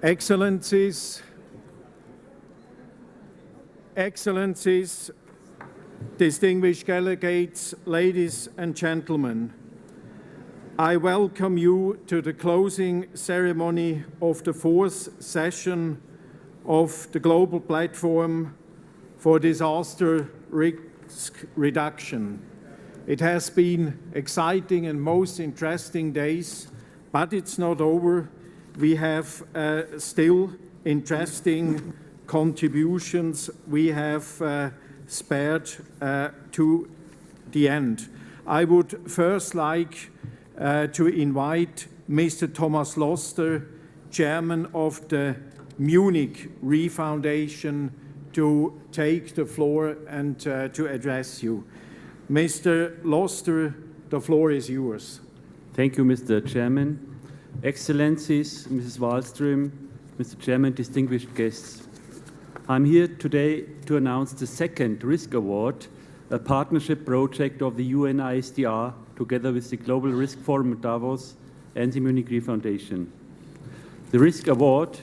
Excellencies, distinguished delegates, ladies and gentlemen, I welcome you to the closing ceremony of the fourth session of the Global Platform for Disaster Risk Reduction. It has been exciting and most interesting days, but it's not over. We have still interesting contributions we have spared to the end. I would first like to invite Mr. Thomas Loster, Chairman of the Munich Re Foundation, to take the floor and to address you. Mr. Loster, the floor is yours. Thank you, Mr. Chairman. Excellencies, Mrs. Wallström, Mr. Chairman, distinguished guests. I'm here today to announce the second Risk Award, a partnership project of the UN ISDR together with the Global Risk Forum at Davos and the Munich Re Foundation. The Risk Award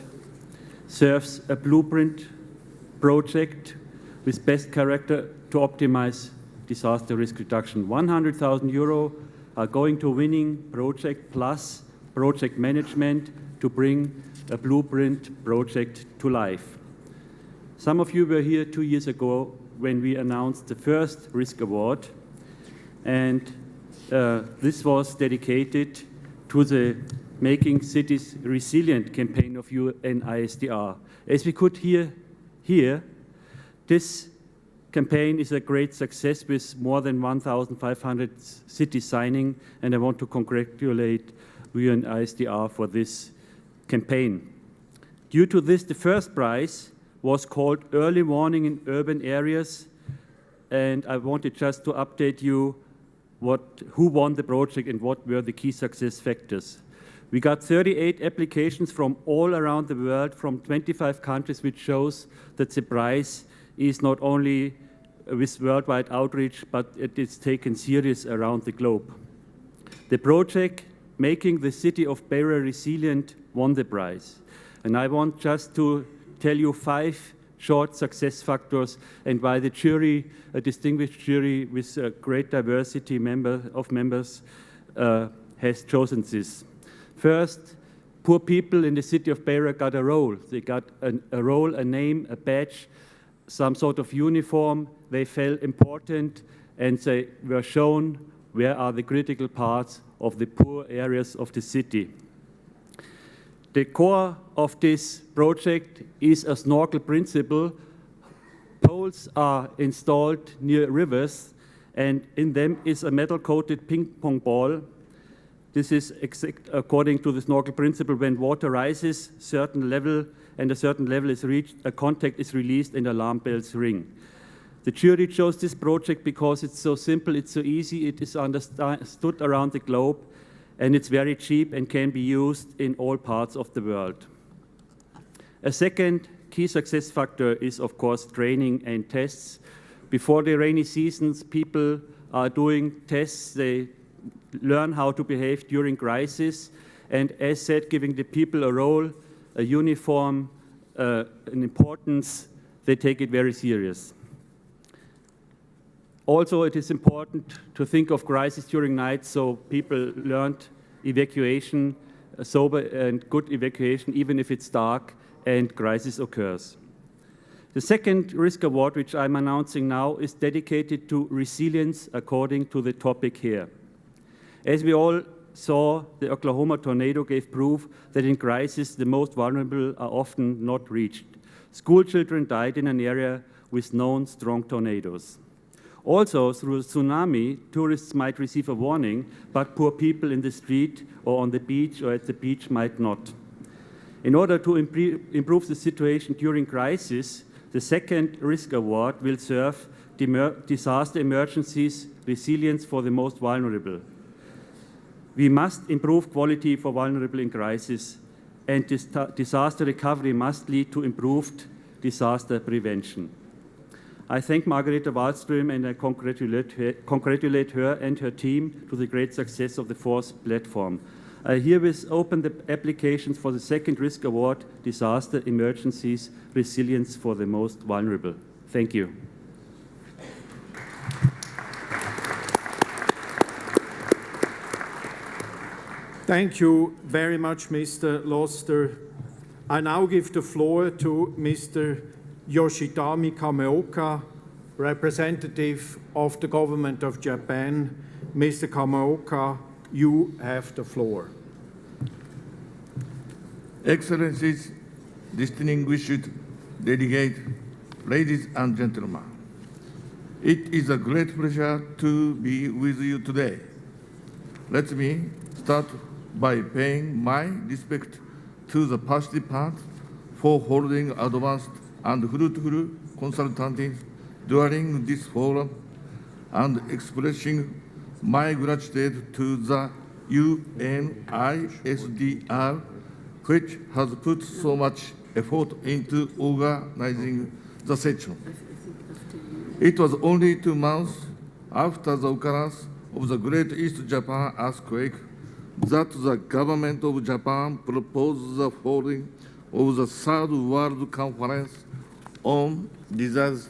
serves a blueprint project with best character to optimize disaster risk reduction. 100,000 euro are going to winning project plus project management to bring a blueprint project to life. Some of you were here 2 years ago when we announced the first Risk Award, and this was dedicated to the Making Cities Resilient campaign of UN ISDR. As we could hear here, this campaign is a great success with more than 1,500 cities signing, and I want to congratulate UN ISDR for this campaign. Due to this, the first prize was called Early Warning in Urban Areas, and I wanted just to update you who won the project and what were the key success factors. We got 38 applications from all around the world, from 25 countries, which shows that the prize is not only with worldwide outreach, but it is taken serious around the globe. The project Making the City of Beira Resilient won the prize. And I want just to tell you 5 short success factors and why the jury, a distinguished jury with a great diversity of members, has chosen this. First, poor people in the city of Beira got a role. They got a role, a name, a badge, some sort of uniform. They felt important, and they were shown where are the critical parts of the poor areas of the city. The core of this project is a snorkel principle. Poles are installed near rivers, and in them is a metal-coated ping-pong ball. This is according to the snorkel principle. When water rises a certain level is reached, a contact is released and alarm bells ring. The jury chose this project because it's so simple, it's so easy, it is understood around the globe, and it's very cheap and can be used in all parts of the world. A second key success factor is, of course, training and tests. Before the rainy seasons, people are doing tests. They learn how to behave during crisis, and as said, giving the people a role, a uniform, an importance, they take it very serious. Also, it is important to think of crisis during night, so people learned evacuation, sober and good evacuation, even if it's dark and crisis occurs. The second Risk Award, which I'm announcing now, is dedicated to resilience according to the topic here. As we all saw, the Oklahoma tornado gave proof that in crisis, the most vulnerable are often not reached. School children died in an area with known strong tornadoes. Also, through a tsunami, tourists might receive a warning, but poor people in the street or on the beach or at the beach might not. In order to improve the situation during crisis, the second Risk Award will serve disaster emergencies resilience for the most vulnerable. We must improve quality for vulnerable in crisis, and disaster recovery must lead to improved disaster prevention. I thank Margareta Wallström and I congratulate her and her team to the great success of the fourth platform. I herewith open the applications for the second Risk Award, Disaster, Emergencies, Resilience for the Most Vulnerable. Thank you. Thank you very much, Mr. Loster. I now give the floor to Mr. Yoshitami Kameoka, representative of the government of Japan. Mr. Kameoka, you have the floor. Excellencies, distinguished delegates, ladies and gentlemen, it is a great pleasure to be with you today. Let me start by paying my respect to the participants for holding advanced and fruitful consultations during this forum and expressing my gratitude to the UNISDR, which has put so much effort into organizing the session. It was only 2 months after the occurrence of the Great East Japan earthquake that the government of Japan proposed the holding of the Third World Conference on Disaster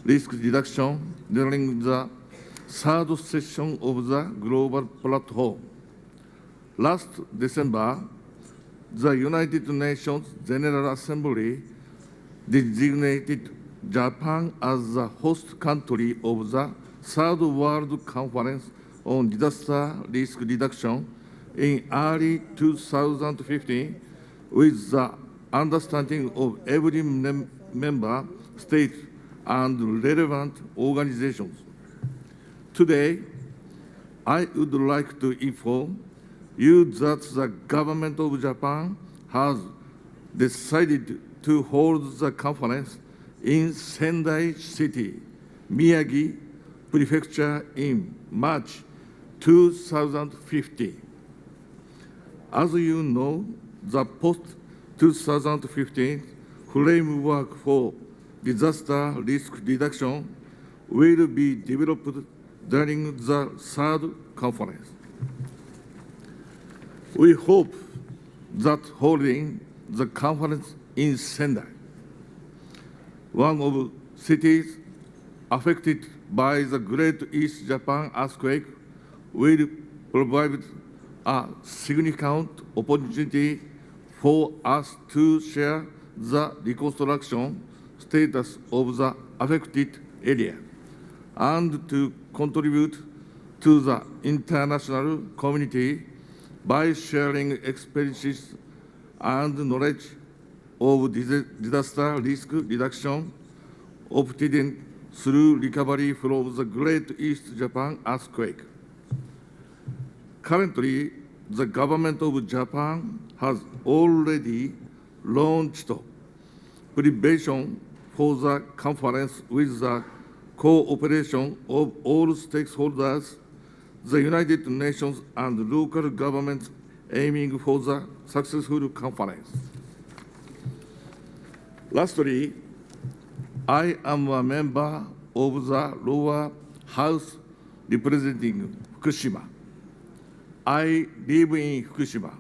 Risk Reduction during the third session of the Global Platform. Last December, the United Nations General Assembly designated Japan as the host country of the Third World Conference on Disaster Risk Reduction in early 2015 with the understanding of every member state and relevant organizations. Today, I would like to inform you that the government of Japan has decided to hold the conference in Sendai City, Miyagi Prefecture in March 2015. As you know, the post-2015 framework for disaster risk reduction will be developed during the third conference. We hope that holding the conference in Sendai, one of the cities affected by the Great East Japan earthquake, will provide a significant opportunity for us to share the reconstruction status of the affected area and to contribute to the international community by sharing experiences and knowledge of disaster risk reduction obtained through recovery from the Great East Japan earthquake. Currently, the government of Japan has already launched preparation for the conference with the cooperation of all stakeholders, the United Nations and local governments aiming for the successful conference. Lastly, I am a member of the lower house representing Fukushima. I live in Fukushima.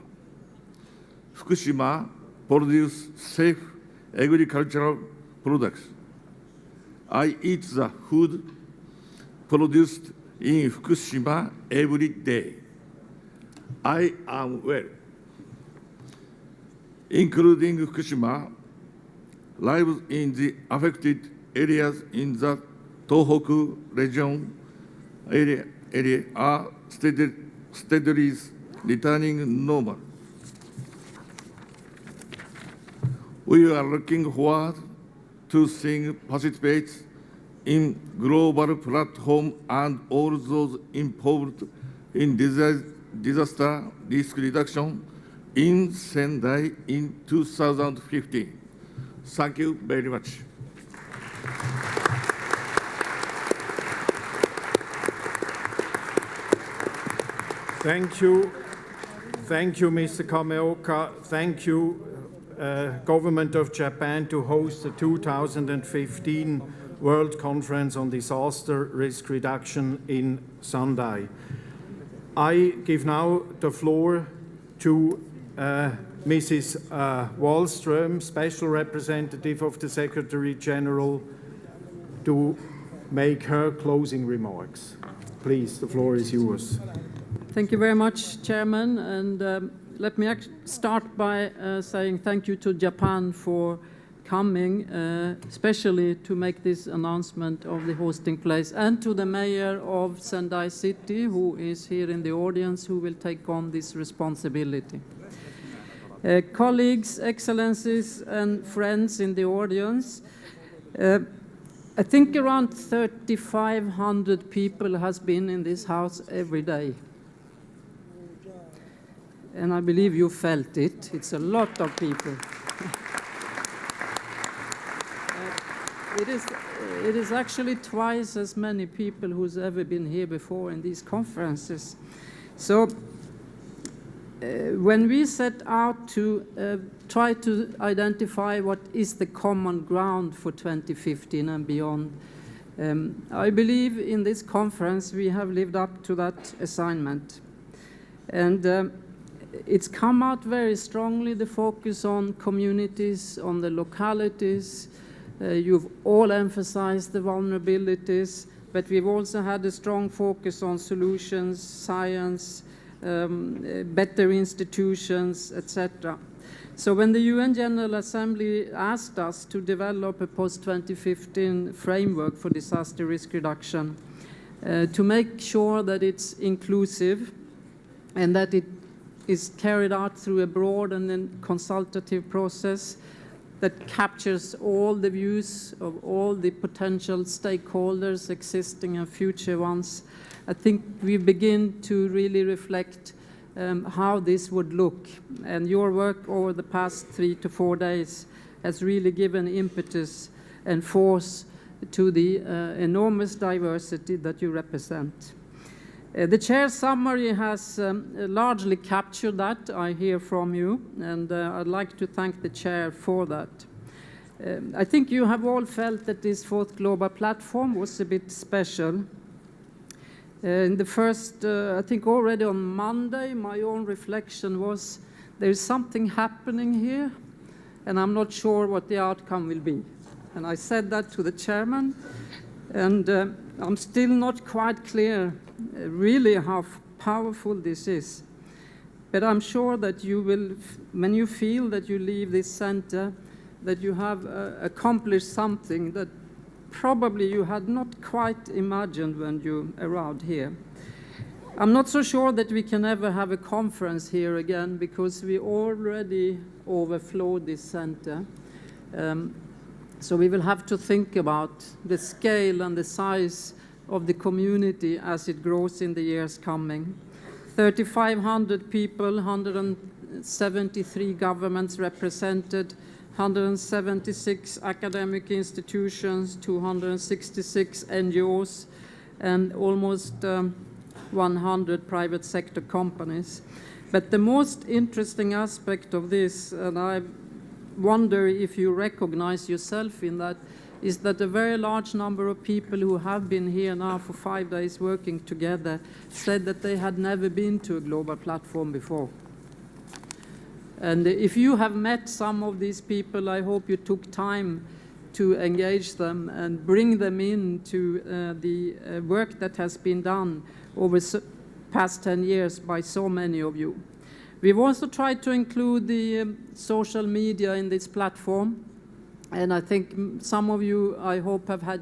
Fukushima produces safe agricultural products. I eat the food produced in Fukushima every day. I am well. Including Fukushima, lives in the affected areas in the Tohoku region area are steadily returning normal. We are looking forward to seeing participants in global platform and all those involved in disaster risk reduction in Sendai in 2015. Thank you very much. Thank you. Thank you, Mr. Kameoka. Thank you, Government of Japan, to host the 2015 World Conference on Disaster Risk Reduction in Sendai. I give now the floor to Mrs. Wallström, Special Representative of the Secretary General, to make her closing remarks. Please, the floor is yours. Thank you very much, Chairman. And let me start by saying thank you to Japan for coming, especially to make this announcement of the hosting place, and to the mayor of Sendai City, who is here in the audience, who will take on this responsibility. Colleagues, excellencies, and friends in the audience, I think around 3,500 people has been in this house every day. And I believe you felt it. It's a lot of people. It is actually twice as many people who's ever been here before in these conferences. So when we set out to try to identify what is the common ground for 2015 and beyond, I believe in this conference we have lived up to that assignment. And it's come out very strongly, the focus on communities, on the localities. You've all emphasized the vulnerabilities, but we've also had a strong focus on solutions, science, better institutions, etc. So when the UN General Assembly asked us to develop a post-2015 framework for disaster risk reduction, to make sure that it's inclusive and that it is carried out through a broad and then consultative process that captures all the views of all the potential stakeholders, existing and future ones, I think we begin to really reflect how this would look. And your work over the past 3 to 4 days has really given impetus and force to the enormous diversity that you represent. The chair's summary has largely captured that, I hear from you, and I'd like to thank the chair for that. I think you have all felt that this fourth global platform was a bit special. In the first, I think already on Monday, my own reflection was there's something happening here, and I'm not sure what the outcome will be. And I said that to the chairman, and I'm still not quite clear really how powerful this is. But I'm sure that you will, when you feel that you leave this center, that you have accomplished something that probably you had not quite imagined when you arrived here. I'm not so sure that we can ever have a conference here again because we already overflowed this center. So we will have to think about the scale and the size of the community as it grows in the years coming. 3,500 people, 173 governments represented, 176 academic institutions, 266 NGOs, and almost 100 private sector companies. But the most interesting aspect of this, and I wonder if you recognize yourself in that, is that a very large number of people who have been here now for 5 days working together said that they had never been to a global platform before. And if you have met some of these people, I hope you took time to engage them and bring them into the work that has been done over the past 10 years by so many of you. We've also tried to include the social media in this platform. And I think some of you, I hope, have had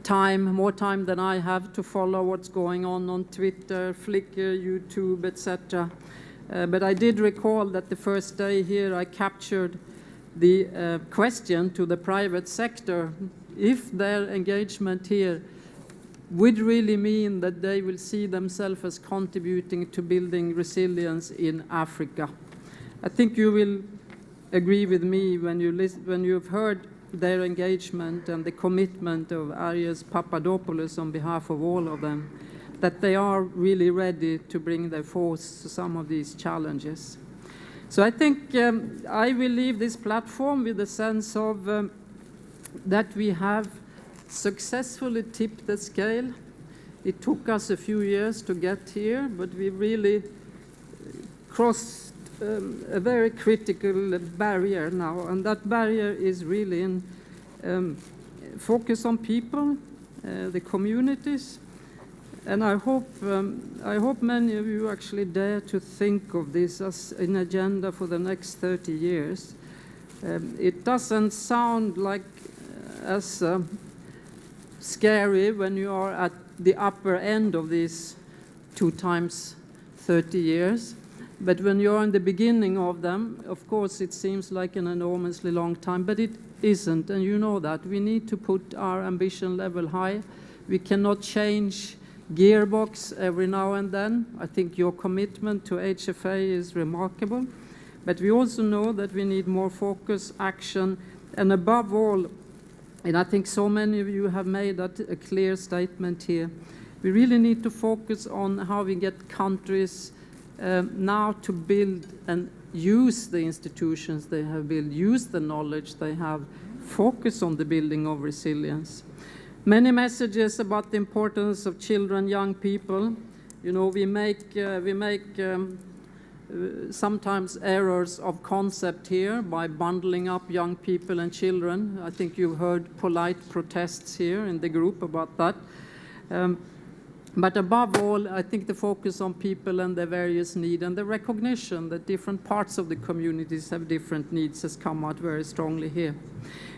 time, more time than I have, to follow what's going on Twitter, Flickr, YouTube, etc. But I did recall that the first day here I captured the question to the private sector if their engagement here would really mean that they will see themselves as contributing to building resilience in Africa. I think you will agree with me when you've heard their engagement and the commitment of Arias Papadopoulos on behalf of all of them, that they are really ready to bring their force to some of these challenges. So I think I will leave this platform with a sense of that we have successfully tipped the scale. It took us a few years to get here, but we really crossed a very critical barrier now, and that barrier is really in focus on people, the communities, and I hope many of you actually dare to think of this as an agenda for the next 30 years. It doesn't sound like as scary when you are at the upper end of this 2 times 30 years. But when you're in the beginning of them, of course, it seems like an enormously long time, but it isn't, and you know that. We need to put our ambition level high. We cannot change gearbox every now and then. I think your commitment to HFA is remarkable, but we also know that we need more focus, action, and above all, and I think so many of you have made that a clear statement here, we really need to focus on how we get countries now to build and use the institutions they have built, use the knowledge they have, focus on the building of resilience. Many messages about the importance of children, young people. You know, we make sometimes errors of concept here by bundling up young people and children. I think you've heard polite protests here in the group about that. But above all, I think the focus on people and their various needs and the recognition that different parts of the communities have different needs has come out very strongly here.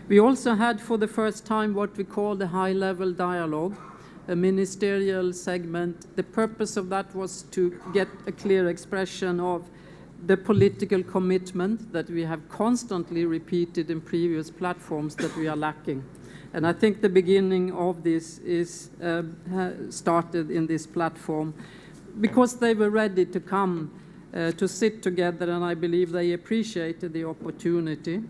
We also had for the first time what we call the high-level dialogue, a ministerial segment. The purpose of that was to get a clear expression of the political commitment that we have constantly repeated in previous platforms that we are lacking. And I think the beginning of this is started in this platform because they were ready to come to sit together, and I believe they appreciated the opportunity.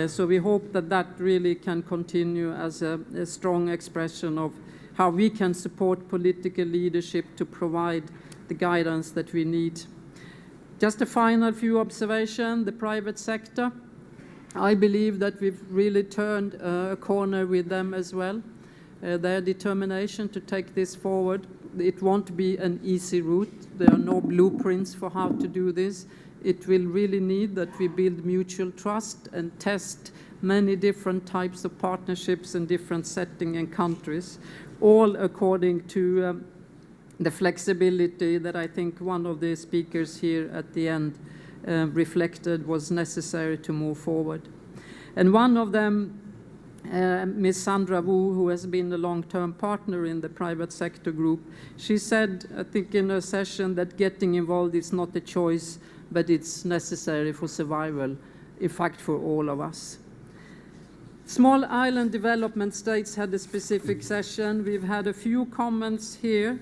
So we hope that that really can continue as a strong expression of how we can support political leadership to provide the guidance that we need. Just a final few observations, the private sector. I believe that we've really turned a corner with them as well. Their determination to take this forward. It won't be an easy route. There are no blueprints for how to do this. It will really need that we build mutual trust and test many different types of partnerships in different settings and countries, all according to the flexibility that I think one of the speakers here at the end reflected was necessary to move forward. And one of them, Ms. Sandra Wu, who has been a long-term partner in the private sector group, she said, I think in a session, that getting involved is not a choice, but it's necessary for survival, in fact, for all of us. Small island development states had a specific session. We've had a few comments here,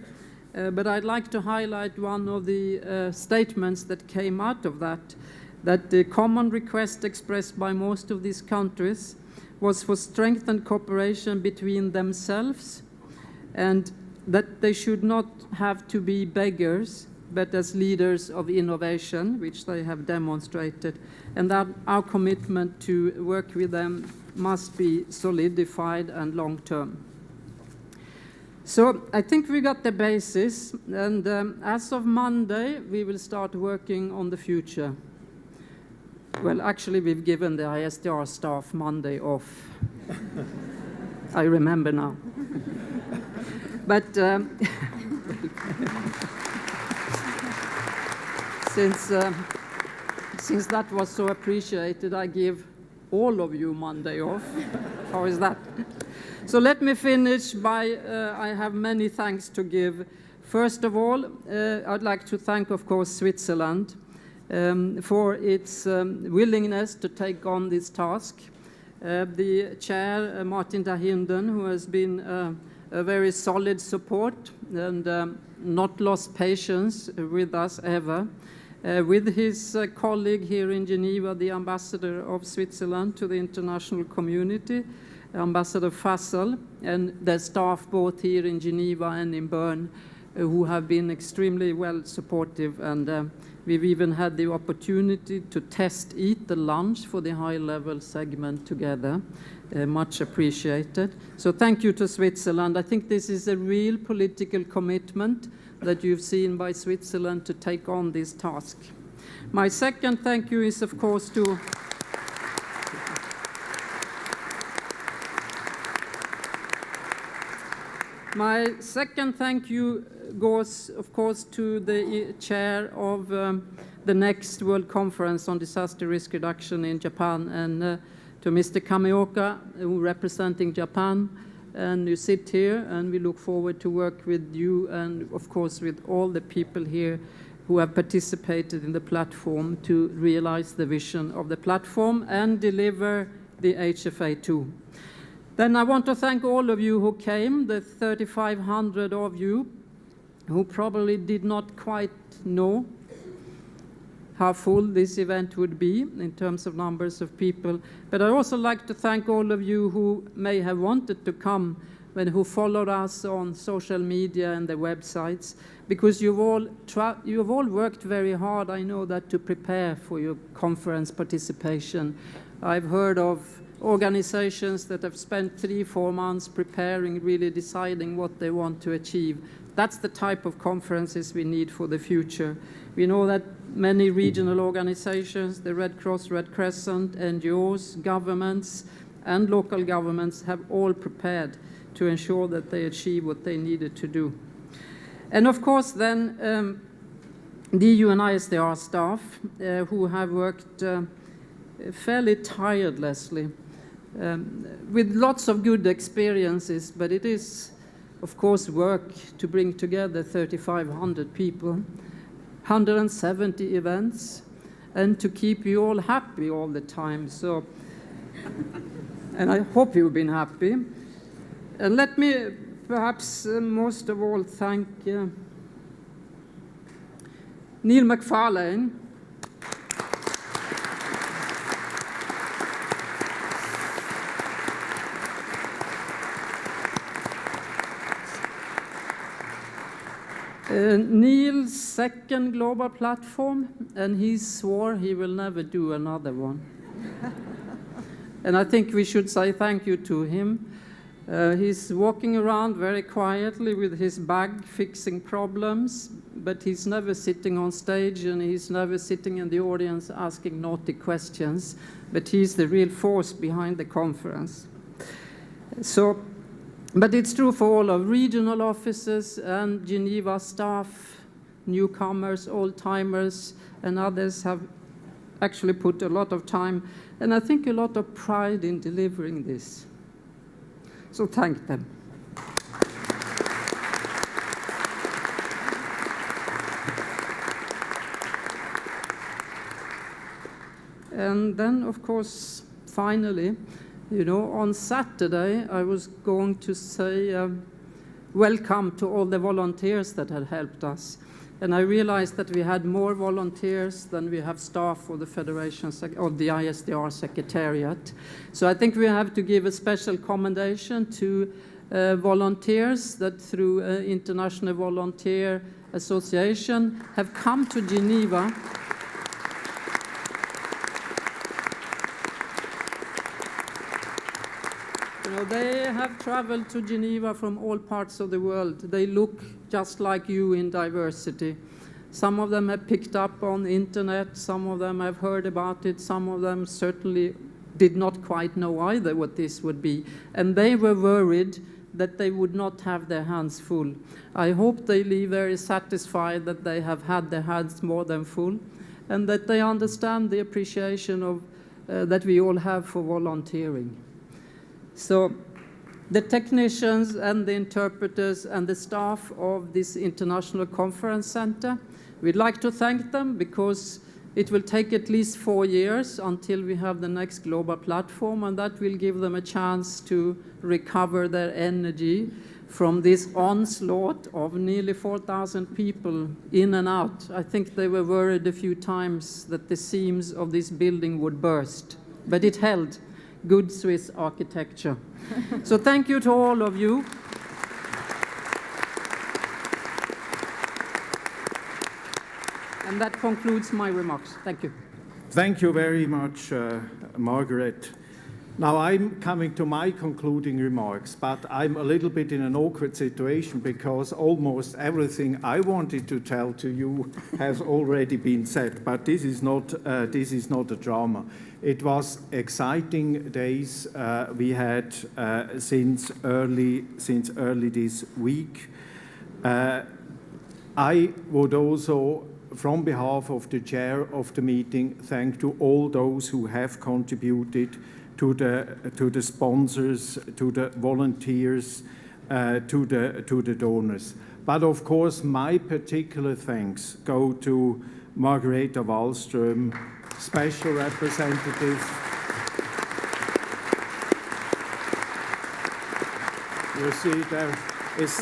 but I'd like to highlight one of the statements that came out of that the common request expressed by most of these countries was for strengthened cooperation between themselves, and that they should not have to be beggars, but as leaders of innovation, which they have demonstrated, and that our commitment to work with them must be solidified and long-term. So I think we got the basis, and as of Monday, we will start working on the future. Well, actually, we've given the ISDR staff Monday off. I remember now. But since that was so appreciated, I give all of you Monday off. How is that? So let me finish by, I have many thanks to give. First of all, I'd like to thank, of course, Switzerland for its willingness to take on this task. The chair, Martin Dahinden, who has been a very solid support and not lost patience with us ever. With his colleague here in Geneva, the ambassador of Switzerland to the international community, Ambassador Fassel, and their staff both here in Geneva and in Bern, who have been extremely well supportive, and we've even had the opportunity to eat the lunch for the high-level segment together. Much appreciated. So thank you to Switzerland. I think this is a real political commitment that you've seen by Switzerland to take on this task. My second thank you is, of course, to my second thank you goes, of course, to the chair of the next World Conference on Disaster Risk Reduction in Japan, and to Mr. Kameoka, who representing Japan. And you sit here, and we look forward to work with you and, of course, with all the people here who have participated in the platform to realize the vision of the platform and deliver the HFA2. Then I want to thank all of you who came, the 3,500 of you who probably did not quite know how full this event would be in terms of numbers of people. But I'd also like to thank all of you who may have wanted to come and who followed us on social media and the websites, because you've all worked very hard, I know that, to prepare for your conference participation. I've heard of organizations that have spent 3-4 months preparing, really deciding what they want to achieve. That's the type of conferences we need for the future. We know that many regional organizations, the Red Cross, Red Crescent, NGOs, governments, and local governments have all prepared to ensure that they achieve what they needed to do. And of course, then, the EU and ISDR staff who have worked fairly tirelessly with lots of good experiences, but it is, of course, work to bring together 3,500 people, 170 events, and to keep you all happy all the time. So, and I hope you've been happy. And let me perhaps most of all thank Neil McFarlane, Neil's second global platform, and he swore he will never do another one. And I think we should say thank you to him. He's walking around very quietly with his bag fixing problems, but he's never sitting on stage and he's never sitting in the audience asking naughty questions, but he's the real force behind the conference. So, but it's true for all of regional offices and Geneva staff, newcomers, old-timers, and others have actually put a lot of time and I think a lot of pride in delivering this. So thank them. And then, of course, finally, you know, on Saturday, I was going to say welcome to all the volunteers that had helped us. And I realized that we had more volunteers than we have staff for the Federation or the ISDR Secretariat. So I think we have to give a special commendation to volunteers that through International Volunteer Association have come to Geneva. You know, they have traveled to Geneva from all parts of the world. They look just like you in diversity. Some of them have picked up on the internet, some of them have heard about it, some of them certainly did not quite know either what this would be. And they were worried that they would not have their hands full. I hope they leave very satisfied that they have had their hands more than full and that they understand the appreciation of, that we all have for volunteering. So the technicians and the interpreters and the staff of this International Conference Center, we'd like to thank them because it will take at least 4 years until we have the next global platform, and that will give them a chance to recover their energy from this onslaught of nearly 4,000 people in and out. I think they were worried a few times that the seams of this building would burst, but it held. Good Swiss architecture. So thank you to all of you. And that concludes my remarks. Thank you. Thank you very much, Margaret. Now I'm coming to my concluding remarks, but I'm a little bit in an awkward situation because almost everything I wanted to tell to you has already been said. But this is not a drama. It was exciting days we had since early this week. I would also, from behalf of the chair of the meeting, thank to all those who have contributed to the sponsors, to the volunteers, to the donors. But of course, my particular thanks go to Margareta Wallström, Special Representative. You see there is...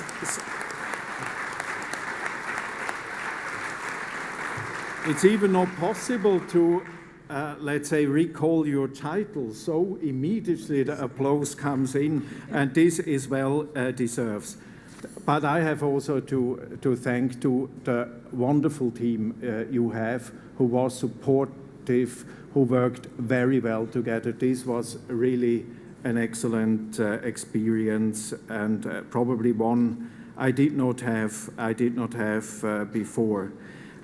It's even not possible to let's say, recall your title. So immediately the applause comes in, and this is well deserves. But I have also to thank to the wonderful team you have, who was supportive, who worked very well together. This was really an excellent experience, and probably one I did not have before.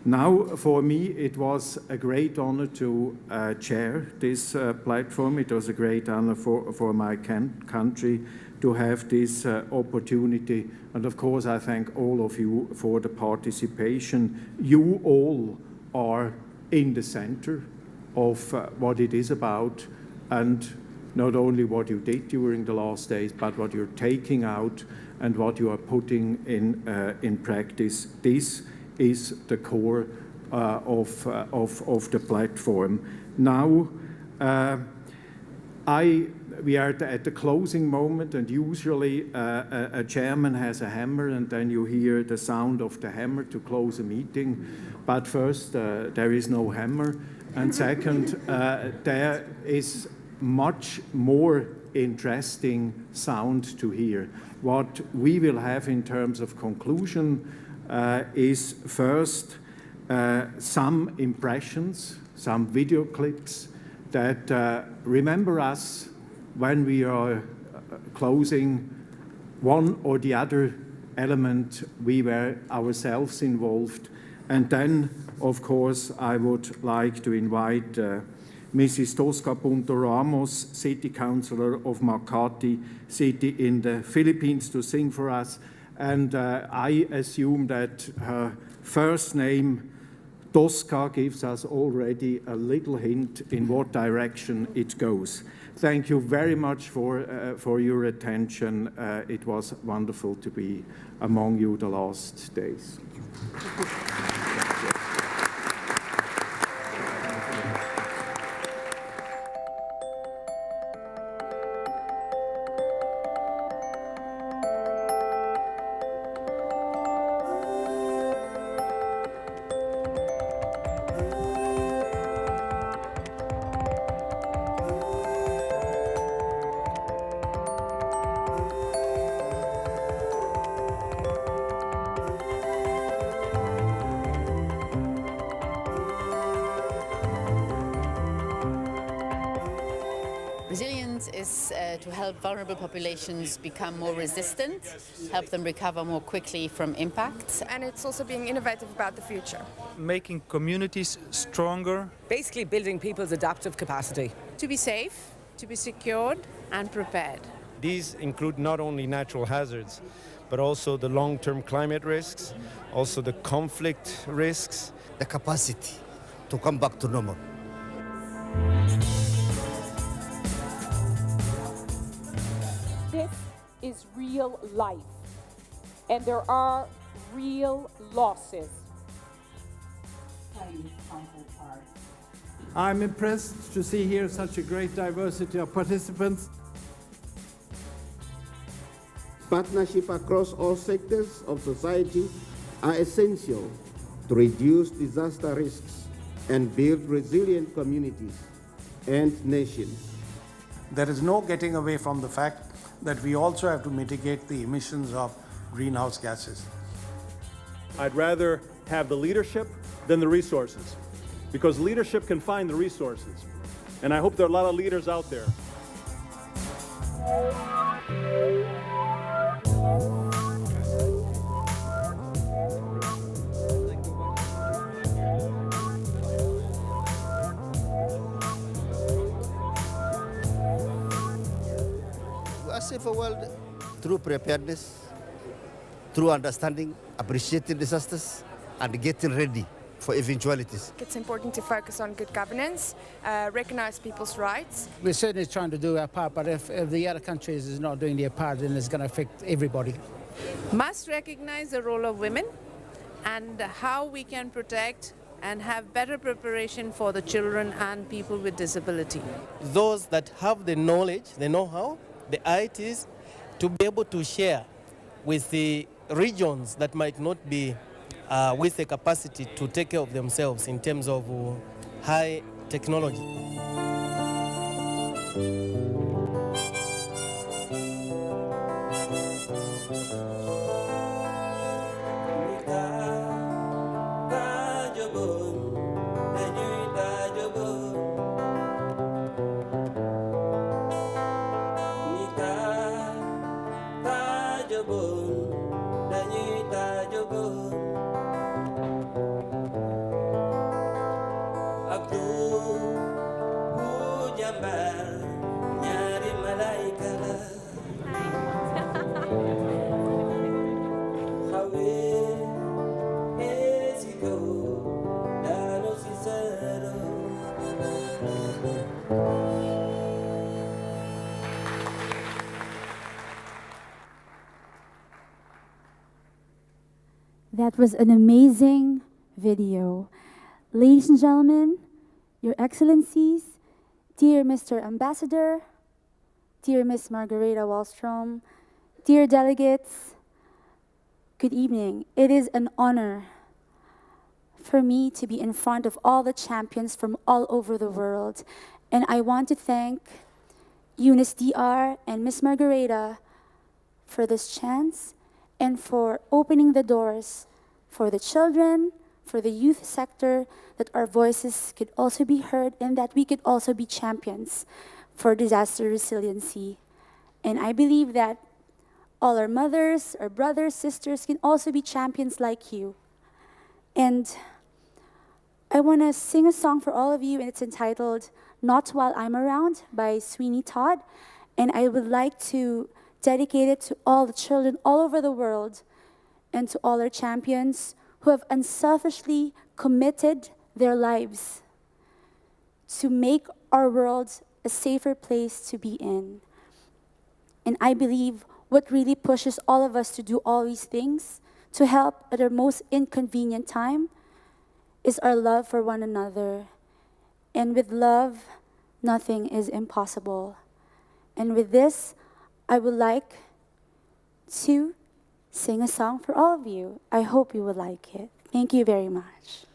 Now, for me, it was a great honor to chair this platform. It was a great honor for my country to have this opportunity. And of course, I thank all of you for the participation. You all are in the center of what it is about, and not only what you did during the last days, but what you're taking out and what you are putting in practice. This is the core of the platform. Now, we are at the closing moment, and usually a chairman has a hammer, and then you hear the sound of the hammer to close a meeting. But first, there is no hammer, and second, there is much more interesting sound to hear. What we will have in terms of conclusion is first some impressions, some video clips that remember us when we are closing one or the other element we were ourselves involved. And then, of course, I would like to invite Mrs. Tosca Punto Ramos, City Councillor of Makati City in the Philippines, to sing for us. And I assume that her first name, Tosca, gives us already a little hint in what direction it goes. Thank you very much for your attention. It was wonderful to be among you the last days. Resilience is to help vulnerable populations become more resistant, help them recover more quickly from impacts. And it's also being innovative about the future. Making communities stronger. Basically building people's adaptive capacity. To be safe, to be secured and prepared. These include not only natural hazards, but also the long-term climate risks, also the conflict risks. The capacity to come back to normal. This is real life, and there are real losses. I'm impressed to see here such a great diversity of participants. Partnership across all sectors of society are essential to reduce disaster risks and build resilient communities and nations. There is no getting away from the fact that we also have to mitigate the emissions of greenhouse gases. I'd rather have the leadership than the resources, because leadership can find the resources. And I hope there are a lot of leaders out there A safer world through preparedness, through understanding, appreciating disasters, and getting ready for eventualities. It's important to focus on good governance, recognize people's rights. We're certainly trying to do our part, but if the other countries is not doing their part, then it's going to affect everybody. Must recognize the role of women and how we can protect and have better preparation for the children and people with disability. Those that have the knowledge, the know-how, the ITs, to be able to share with the regions that might not be with the capacity to take care of themselves in terms of high technology. That was an amazing video. Ladies and gentlemen, Your Excellencies, dear Mr. Ambassador, dear Miss Margareta Wallstrom, dear delegates, good evening. It is an honor for me to be in front of all the champions from all over the world. And I want to thank Eunice DR and Miss Margareta for this chance and for opening the doors for the children, for the youth sector, that our voices could also be heard and that we could also be champions for disaster resiliency. And I believe that all our mothers, our brothers, sisters can also be champions like you. And I want to sing a song for all of you, and it's entitled Not While I'm Around by Sweeney Todd. And I would like to dedicate it to all the children all over the world and to all our champions who have unselfishly committed their lives to make our world a safer place to be in. And I believe what really pushes all of us to do all these things, to help at our most inconvenient time, is our love for one another. And with love, nothing is impossible. And with this, I would like to sing a song for all of you. I hope you would like it. Thank you very much.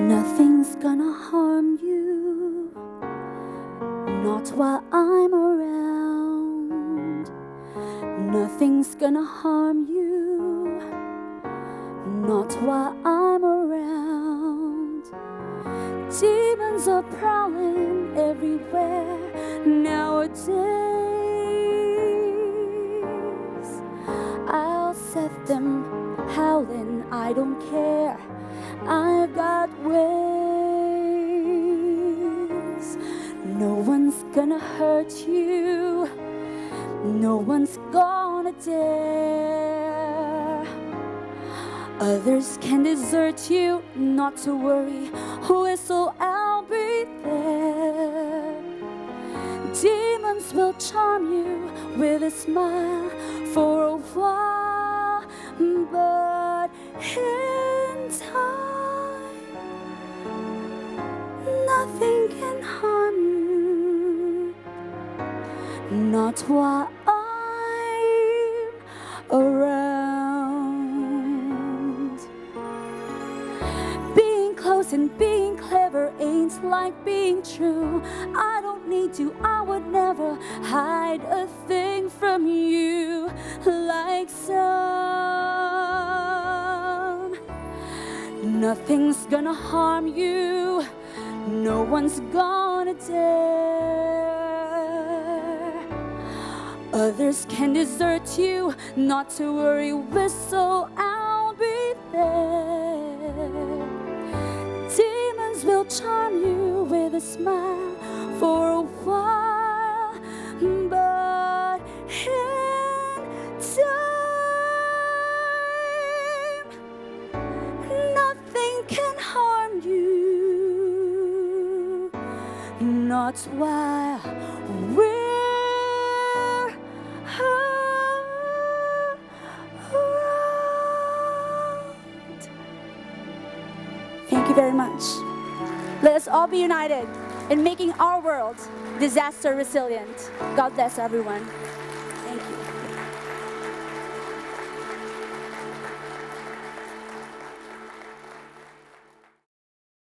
Nothing's gonna harm you, not while I'm around. Nothing's gonna harm you, not while I'm around. Demons are prowling everywhere nowadays. I'll set them howling, I don't care. I've got ways. No one's gonna hurt you, no one's gonna dare. Others can desert you, not to worry, whistle, I'll be there. Demons will charm you with a smile for a while, but in time, nothing can harm you. not while I'm around. Being close and being clever ain't like being true. I don't need to, I would never hide a thing from you like some. Nothing's gonna harm you, no one's gonna dare. Others can desert you, not to worry, whistle, I'll be there. Demons will charm you with a smile for a while, but in time, nothing can harm you, not while we're around. Thank you very much. Let us all be united in making our world disaster resilient. God bless everyone.